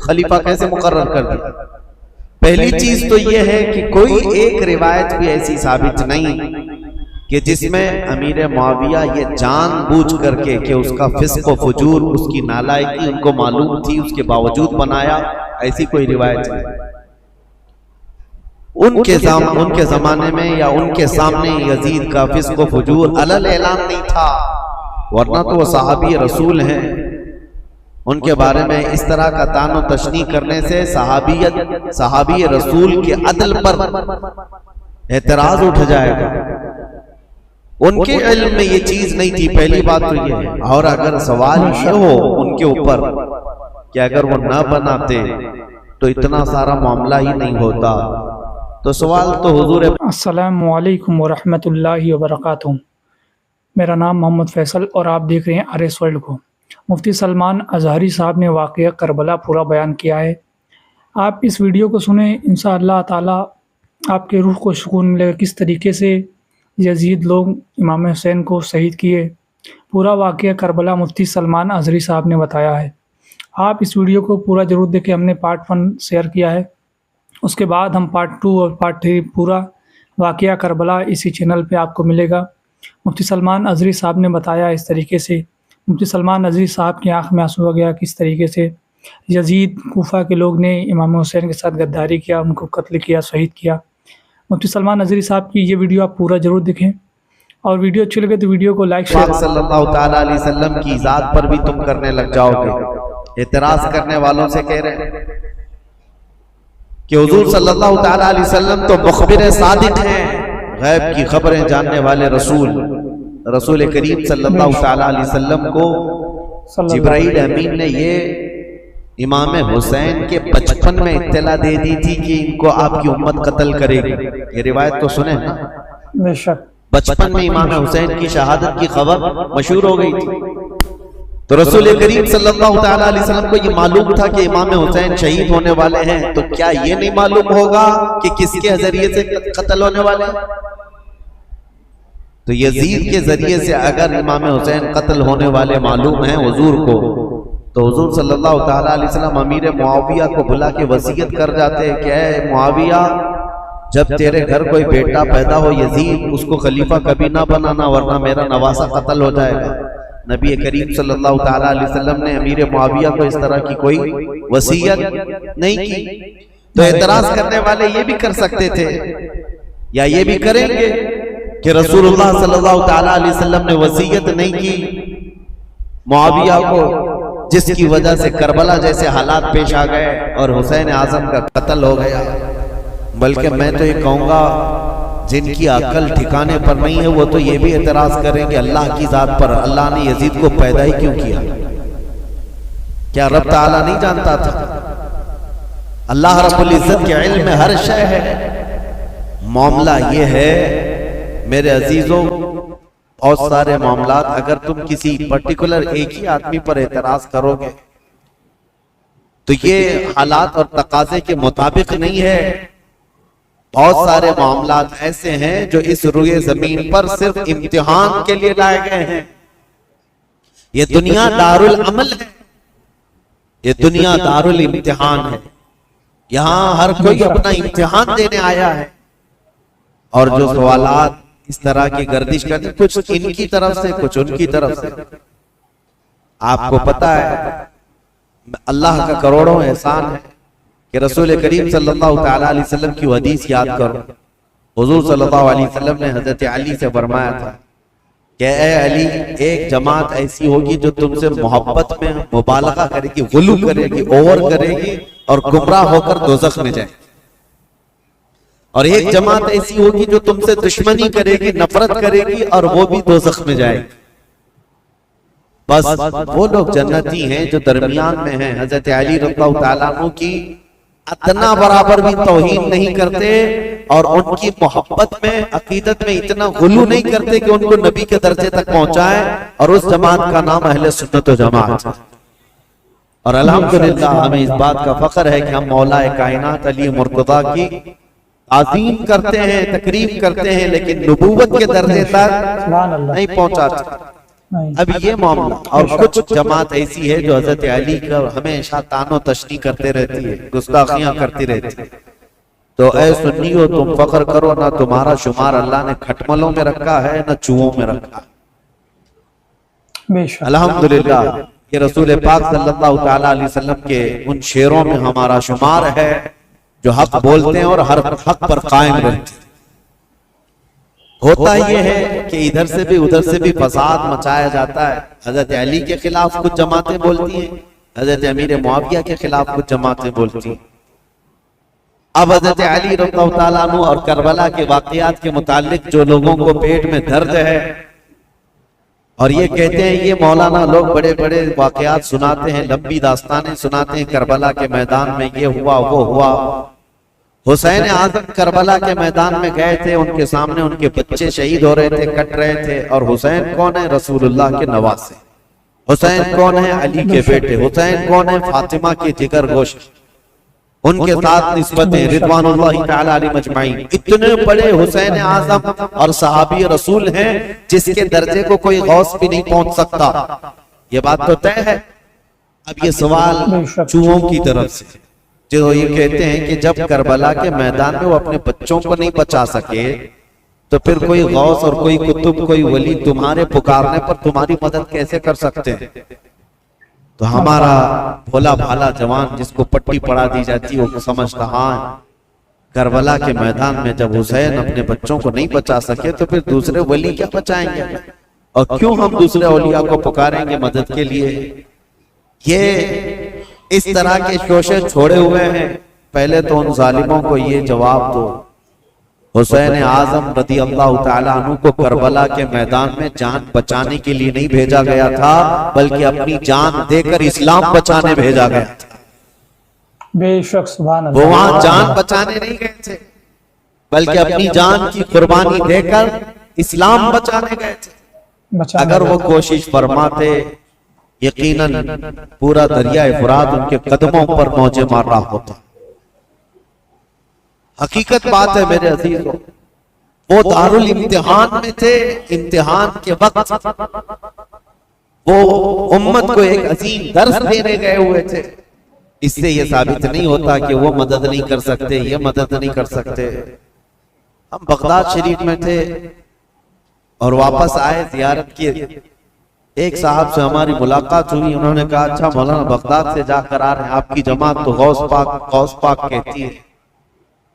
خلیفہ کیسے مقرر کر دیا؟ پہلی چیز تو یہ ہے کہ کوئی ایک روایت بھی ایسی ثابت نہیں کہ جس میں امیر معاویہ یہ جان بوجھ کر کے کہ اس کا فسق و فجور، اس کی نالائکی ان کو معلوم تھی، اس کے باوجود بنایا، ایسی کوئی روایت نہیں۔ ان کے زمانے میں یا ان کے سامنے یزید کا فسق و فجور علل اعلان نہیں تھا، ورنہ تو وہ صحابی رسول ہیں، ان کے بارے میں اس طرح کا طعن و تشنیع کرنے سے صحابی رسول کے عدل پر اعتراض اٹھ جائے گا۔ ان کے علم میں یہ چیز نہیں تھی، پہلی بات تو یہ ہے۔ اور اگر سوال یہ ہو ان کے اوپر کہ اگر وہ نہ بناتے تو اتنا سارا معاملہ ہی نہیں ہوتا، تو سوال تو حضور۔ السلام علیکم ورحمۃ اللہ وبرکاتہ۔ میرا نام محمد فیصل اور آپ دیکھ رہے ہیں RS ورلڈ کو۔ مفتی سلمان اظہری صاحب نے واقعہ کربلا پورا بیان کیا ہے، آپ اس ویڈیو کو سنیں، انشاءاللہ تعالی آپ کے روح کو سکون ملے گا۔ کس طریقے سے یزید لوگ امام حسین کو شہید کیے، پورا واقعہ کربلا مفتی سلمان اظہری صاحب نے بتایا ہے۔ آپ اس ویڈیو کو پورا ضرور دیکھیں، ہم نے پارٹ 1 شیئر کیا ہے، اس کے بعد ہم پارٹ 2 اور پارٹ 3 پورا واقعہ کربلا اسی چینل پہ آپ کو ملے گا۔ مفتی سلمان اظہری صاحب نے بتایا اس طریقے سے، مفتی سلمان اظہری صاحب کی آنکھ میں آنسو آ گیا، کس طریقے سے یزید کوفہ کے لوگ نے امام حسین کے ساتھ غداری کیا، ان کو قتل کیا، شہید کیا۔ مفتی سلمان اظہری صاحب کی یہ ویڈیو آپ پورا ضرور دیکھیں، اور ویڈیو اچھی لگے تو ویڈیو کو لائک شیئر۔ صلی اللہ تعالیٰ علیہ وسلم کی ذات پر بھی تم کرنے لگ جاؤ گے۔ اعتراض کرنے والوں سے کہہ رہے ہیں کہ حضور صلی اللہ تعالیٰ علیہ وسلم تو مخبر صادق ہیں، غیب کی خبریں جاننے والے رسول کریم صلی اللہ تعالیٰ علیہ وسلم کو جبرائیل امین نے یہ امام حسین کے بچپن میں اطلاع دے دی تھی کہ ان کو آپ کی امت قتل کرے گی۔ یہ روایت تو سنیں نا، بے شک بچپن میں امام حسین کی شہادت کی خبر مشہور ہو گئی تھی، تو رسول کریم صلی اللہ تعالیٰ علیہ وسلم کو یہ معلوم تھا کہ امام حسین شہید ہونے والے ہیں، تو کیا یہ نہیں معلوم ہوگا کہ کس کے ذریعے سے قتل ہونے والے ہیں؟ تو یزید کے ذریعے سے اگر امام حسین قتل ہونے والے معلوم ہیں حضور کو، تو حضور صلی اللہ تعالیٰ علیہ وسلم امیر معاویہ کو بلا کے وصیت کر جاتے کہ اے معاویہ، جب تیرے گھر کوئی بیٹا پیدا ہو یزید، اس کو خلیفہ کبھی نہ بنانا، ورنہ میرا نواسہ قتل ہو جائے گا۔ نبی کریم صلی اللہ تعالیٰ علیہ وسلم نے امیر معاویہ کو اس طرح کی کوئی وصیت نہیں کی۔ تو اعتراض کرنے والے یہ بھی کر سکتے تھے یا یہ بھی کریں گے کہ رسول اللہ صلی اللہ تعالیٰ علیہ وسلم نے وصیت نہیں کی معاویہ کو، جس کی وجہ سے کربلا جیسے حالات پیش آ گئے اور حسین اعظم کا قتل ہو گیا۔ بلکہ میں تو یہ کہوں گا جن کی عقل ٹھکانے پر نہیں ہے وہ تو یہ بھی اعتراض کریں کہ اللہ کی ذات پر اللہ نے یزید کو پیدا ہی کیوں کیا؟ کیا رب تعالیٰ نہیں جانتا تھا؟ اللہ رب العزت کے علم میں ہر شے ہے۔ معاملہ یہ ہے میرے عزیزوں، بہت سارے معاملات اگر تم کسی پرٹیکولر ایک ہی آدمی پر اعتراض کرو گے تو یہ حالات اور تقاضے کے مطابق نہیں ہے۔ بہت سارے معاملات ایسے ہیں جو اس روئے زمین پر صرف امتحان کے لیے لائے گئے ہیں۔ یہ دنیا دارالعمل ہے، یہ دنیا دارالامتحان ہے، یہاں ہر کوئی اپنا امتحان دینے آیا ہے، اور جو سوالات اس طرح کی گردش کرتے کچھ ان کی طرف سے کچھ ان کی طرف سے۔ آپ کو پتا ہے اللہ کا کروڑوں احسان ہے کہ رسول کریم صلی اللہ تعالیٰ علیہ وسلم کی حدیث یاد کرو۔ حضور صلی اللہ علیہ وسلم نے حضرت علی سے فرمایا تھا کہ اے علی، ایک جماعت ایسی ہوگی جو تم سے محبت میں مبالغہ کرے گی، غلو کرے گی، اوور کرے گی اور گمراہ ہو کر دوزخ میں جائے، اور ایک جماعت ایسی ہوگی جو تم سے دشمنی کرے گی، نفرت کرے گی اور وہ بھی دوزخ میں جائے گی۔ بس وہ لوگ جنتی ہیں جو درمیان میں ہیں۔ حضرت علی رضی اللہ تعالیٰ عنہ کی اتنا برابر بھی توہین نہیں کرتے اور ان کی محبت میں، عقیدت میں اتنا غلو نہیں کرتے کہ ان کو نبی کے درجے تک پہنچائے، اور اس جماعت کا نام اہل سنت و جماعت۔ اور الحمدللہ ہمیں اس بات کا فخر ہے کہ ہم مولا کائنات علی مرتضیٰ کی تعظیم کرتے ہیں، تکریم کرتے ہیں، لیکن نبوت کے درجے تک نہیں پہنچاتے۔ اب یہ معاملہ، اور کچھ جماعت ایسی ہے جو حضرت علی کا ہمیشہ تان و تشنیع کرتے رہتی ہے، گستاخیاں کرتی رہتی ہے. تو اے سنیو، تم فخر کرو، نہ تمہارا شمار اللہ نے کھٹملوں میں رکھا ہے نہ چوہوں میں رکھا ہے. بے شک. الحمدللہ یہ رسول پاک صلی اللہ تعالیٰ علیہ وسلم کے ان شعروں میں ہمارا شمار ہے جو حق بولتے ہیں اور ہر حق پر قائم رہتے ہیں. ہوتا یہ ہے کہ ادھر سے بھی ادھر سے بھی فساد مچایا جاتا ہے. حضرت علی کے خلاف کچھ جماعتیں بولتی ہیں، حضرت امیر معاویہ کے خلاف کچھ جماعتیں بولتی ہیں. اب حضرت علی رضی اللہ تعالیٰ عنہ اور کربلا کے واقعات کے متعلق جو لوگوں کو پیٹ میں درد ہے اور یہ کہتے ہیں، یہ مولانا لوگ بڑے بڑے واقعات سناتے ہیں، لمبی داستانیں سناتے ہیں، کربلا کے میدان میں یہ ہوا وہ ہوا. حسین اعظم کربلا کے میدان میں گئے تھے، ان کے سامنے ان کے بچے شہید ہو رہے تھے، کٹ رہے تھے. اور حسین کون ہے؟ رسول اللہ کے نواسے. حسین کون ہے؟ علی کے بیٹے. حسین کون ہے؟ فاطمہ کے جگر گوشت. ان کے ساتھ نسبتیں رضوان اللہ تعالی علیہ مجمعین. اتنے بڑے حسین اعظم اور صحابی رسول ہیں جس کے درجے کو کوئی غوث بھی نہیں پہنچ سکتا. یہ بات تو طے ہے. اب یہ سوال چوہوں کی طرف سے جو یہ کہتے ہیں کہ جب کربلا کے میدان میں وہ اپنے بچوں کو نہیں بچا سکے تو پھر کوئی غوث اور کوئی قطب کوئی ولی تمہارے پکارنے پر تمہاری مدد کیسے کر سکتے ہیں؟ تو ہمارا بھولا بھالا جوان جس کو پٹی پڑا دی جاتی وہ سمجھتا، ہاں کربلا کے میدان میں جب حسین اپنے بچوں کو نہیں بچا سکے تو پھر دوسرے ولی کیا بچائیں گے، اور کیوں ہم دوسرے اولیاء کو پکاریں گے مدد کے لیے؟ یہ اس طرح کے شوشے چھوڑے ہوئے ہیں. پہلے تو ان ظالموں کو یہ جواب دو، حسین اعظم رضی اللہ تعالیٰ عنہ کو کربلا کے میدان میں جان بچانے کے لیے نہیں بھیجا گیا تھا بلکہ اپنی جان دے کر اسلام بچانے بھیجا گیا تھا. بے شک سبحان اللہ. وہ وہاں جان بچانے نہیں گئے تھے بلکہ اپنی جان کی قربانی دے کر اسلام بچانے گئے تھے. اگر وہ کوشش فرماتے یقیناً پورا دریائے فرات ان کے قدموں پر موجیں مار رہا ہوتا. حقیقت بات ہے میرے عزیزوں، وہ دارالامتحان میں تھے. امتحان کے وقت وہ امت کو ایک عظیم درس دینے گئے ہوئے تھے. اس سے یہ ثابت نہیں ہوتا کہ وہ مدد نہیں کر سکتے، یہ مدد نہیں کر سکتے. ہم بغداد شریف میں تھے اور واپس آئے زیارت کی. ایک صاحب سے ہماری ملاقات ہوئی، انہوں نے کہا اچھا مولانا بغداد سے جا کر آ رہے ہیں، آپ کی جماعت تو غوث پاک کہتی ہے.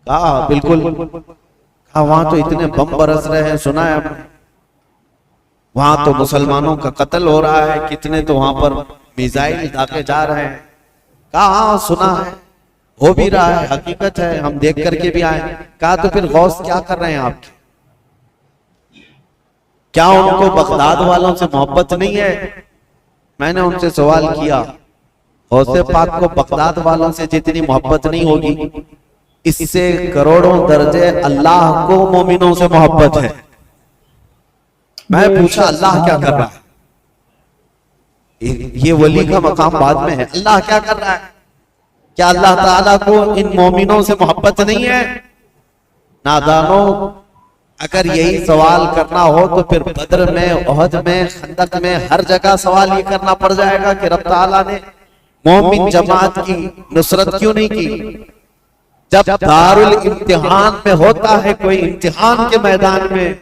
کہا بالکل. کہا وہاں تو اتنے بم برس رہے ہیں، سنا ہے ہم نے، وہاں تو مسلمانوں کا قتل ہو رہا ہے، کتنے تو وہاں پر میزائل داغے جا رہے ہیں. کہا ہاں سنا ہے، ہو بھی رہا ہے، حقیقت ہے، ہم دیکھ کر کے بھی آئے. کہا تو پھر غوث کیا کر رہے ہیں آپ کے؟ کیا ان کو بغداد والوں سے محبت نہیں ہے؟ میں نے ان سے سوال کیا، غوث پاک کو بغداد والوں سے جتنی محبت نہیں ہوگی، اس سے کروڑوں درجے اللہ کو مومنوں سے محبت ہے. میں پوچھا اللہ کیا کر رہا ہے؟ یہ ولی کا مقام بعد میں ہے. اللہ کیا کر رہا ہے؟ کیا اللہ تعالیٰ کو ان مومنوں سے محبت نہیں ہے؟ نادانوں، اگر یہی سوال کرنا ہو تو پھر بدر میں، احد میں، خندق میں، ہر جگہ سوال یہ کرنا پڑ جائے گا کہ رب تعالیٰ نے مومن جماعت کی نصرت کیوں نہیں کی؟ جب دارالامتحان میں ہوتا ہے کوئی امتحان کے میدان میں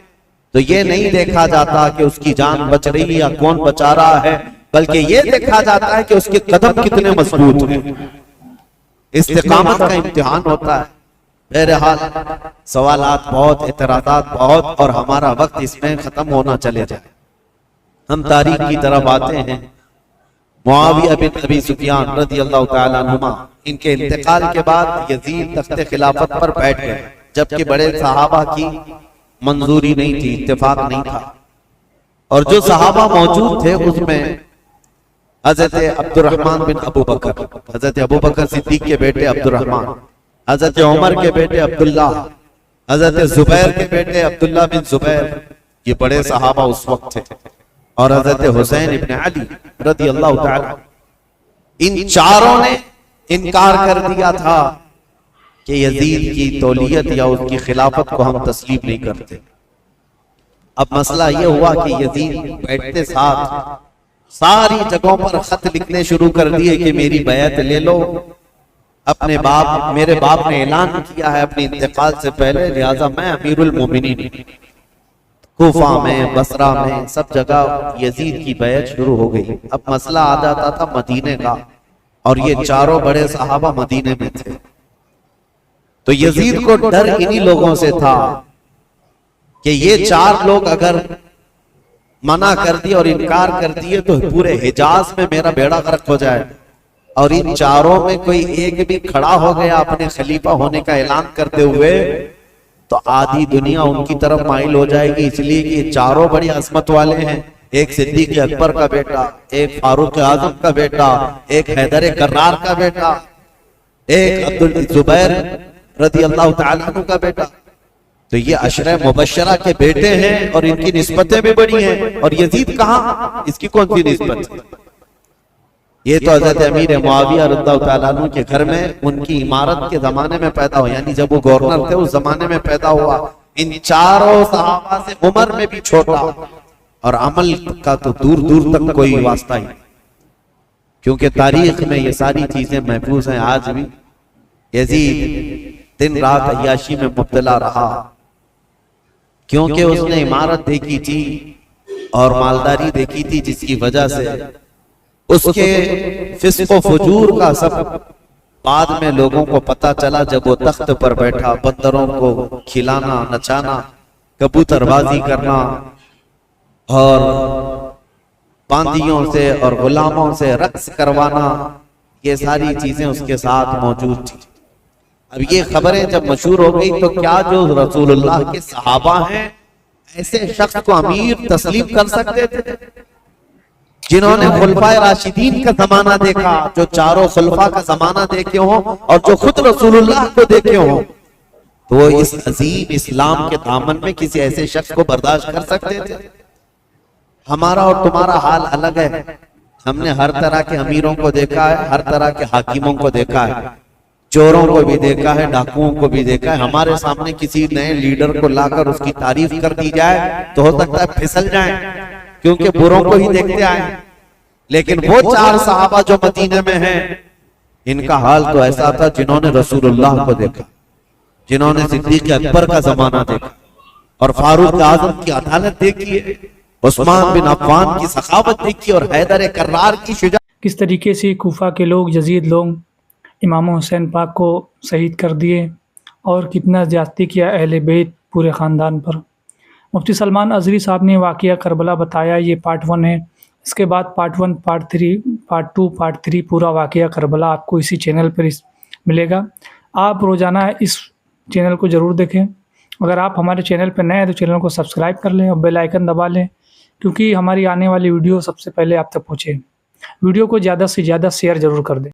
تو یہ نہیں دیکھا جاتا کہ اس کی جان بچ رہی ہے یا کون بچا رہا ہے، بلکہ یہ دیکھا جاتا ہے کہ اس کے قدم کتنے مضبوط ہیں. استقامت کا امتحان ہوتا ہے. بہرحال سوالات بہت، اعتراضات بہت، اور ہمارا وقت اس میں ختم ہونا چلے جائے. ہم تاریخ کی طرف آتے ہیں. معاویہ بن ابی سفیان رضی اللہ تعالیٰ عنہما، ان کے انتقال کے بعد یزید تخت خلافت پر بیٹھ گئے، جبکہ بڑے صحابہ کی منظوری نہیں تھی، اتفاق نہیں تھا. اور جو صحابہ موجود تھے اس میں حضرت عبد الرحمن بن ابو بکر، حضرت ابو بکر صدیق کے بیٹے عبد الرحمن، حضرت عمر کے بیٹے عبداللہ، حضرت زبیر کے بیٹے عبداللہ بن زبیر، یہ بڑے صحابہ اس وقت تھے. اور حضرت حسین ابن علی رضی اللہ تعالی، ان چاروں نے انکار کر دیا تھا کہ یزید کی تولیت یا اس کی خلافت کو ہم تسلیم نہیں کرتے. اب مسئلہ یہ ہوا کہ یزید بیٹھتے ساتھ ساری جگہوں پر خط لکھنے شروع کر دیے کہ میری بیعت لے لو، اپنے باپ، میرے باپ نے اعلان کیا ہے اپنے انتقال سے پہلے، لہٰذا میں امیر المومنین۔ کوفہ میں، بصرہ میں، سب جگہ یزید کی بیعت شروع ہو گئی۔ اب مسئلہ آ جاتا تھا مدینے کا، اور یہ چاروں بڑے صحابہ مدینے میں تھے، تو یزید کو ڈر انہی لوگوں سے تھا کہ یہ چار لوگ اگر منع کر دیے اور انکار کر دیے تو پورے حجاز میں میرا بیڑا غرق ہو جائے، اور ان چاروں میں کوئی ایک بھی کھڑا ہو گیا اپنے خلیفہ ہونے کا اعلان کرتے ہوئے تو آدھی دنیا ان کی طرف مائل ہو جائے گی، اس لیے کہ یہ چاروں بڑی عظمت والے ہیں، ایک صدیق اکبر کا بیٹا، ایک فاروق اعظم کا بیٹا، ایک حیدر کرار کا بیٹا، ایک عبدالزبیر رضی اللہ تعالیٰ عنہ کا بیٹا، تو یہ عشرہ مبشرہ کے بیٹے ہیں اور ان کی نسبتیں بھی بڑی ہیں، اور یزید کہاں، اس کی کون سی نسبت ہے؟ یہ تو حضرت امیر معاویہ رضی اللہ تعالیٰ عنہ کے گھر میں ان کی امارت کے زمانے میں پیدا ہوا، یعنی جب وہ گورنر تھے اس زمانے میں پیدا ہوا۔ ان چاروں صحابہ سے عمر میں بھی چھوٹا، اور عمل کا تو دور دور تک کوئی واسطہ ہی، کیونکہ تاریخ میں یہ ساری چیزیں محفوظ ہیں آج بھی۔ یزید دن رات عیاشی میں مبتلا رہا، کیونکہ اس نے عمارت دیکھی تھی اور مالداری دیکھی تھی، جس کی وجہ سے اس کے فسق و فجور کا سب بعد میں لوگوں کو پتا چلا جب وہ تخت پر بیٹھا، بندروں کو کھلانا، نچانا، کبوتر بازی کرنا، اور باندیوں سے اور غلاموں سے رقص کروانا، یہ ساری چیزیں اس کے ساتھ موجود تھی۔ اب یہ خبریں جب مشہور ہو گئی تو کیا جو رسول اللہ کے صحابہ ہیں ایسے شخص کو امیر تسلیم کر سکتے تھے، جنہوں نے خلفائے راشدین کا زمانہ دیکھا، جو چاروں خلفاء کا زمانہ دیکھے ہوں اور جو خود رسول اللہ کو دیکھے ہوں، تو وہ اس عظیم اسلام کے دامن میں کسی ایسے شخص کو برداشت کر سکتے تھے؟ ہمارا اور تمہارا حال الگ ہے، ہم نے ہر طرح کے امیروں کو دیکھا ہے، ہر طرح کے حاکموں کو دیکھا ہے، چوروں کو بھی دیکھا ہے، ڈاکوؤں کو بھی دیکھا ہے۔ ہمارے سامنے کسی نئے لیڈر کو لا کر اس کی تعریف کر دی جائے تو ہو سکتا ہے پھسل جائیں، کیونکہ بروں کو ہی دیکھتے آئے۔ لیکن وہ چار صحابہ جو مدینے میں ہیں، ان کا حال تو ایسا تھا جنہوں نے رسول اللہ کو دیکھا، جنہوں نے صدیق اکبر کا زمانہ دیکھا، اور فاروق اعظم کی عدالت دیکھی ہے، عثمان بن عفان کی سخاوت دیکھی، اور حیدر کرار کی شجاعت۔ کس طریقے سے کوفہ کے لوگ، یزید لوگ امام حسین پاک کو شہید کر دیے، اور کتنا زیادتی کیا اہل بیت پورے خاندان پر۔ مفتی سلمان ازہری صاحب نے واقعہ کربلا بتایا، یہ پارٹ 1 ہے۔ اس کے بعد پارٹ 1، پارٹ 3، پارٹ 2، پارٹ 3 پورا واقعہ کربلا آپ کو اسی چینل پر ملے گا۔ آپ روزانہ اس چینل کو ضرور دیکھیں۔ اگر آپ ہمارے چینل پہ نئے ہیں تو چینل کو سبسکرائب کر لیں اور بیل آئیکن دبا لیں، کیونکہ ہماری آنے والی ویڈیو سب سے پہلے آپ تک پہنچے۔ ویڈیو کو زیادہ سے زیادہ شیئر ضرور کر دیں۔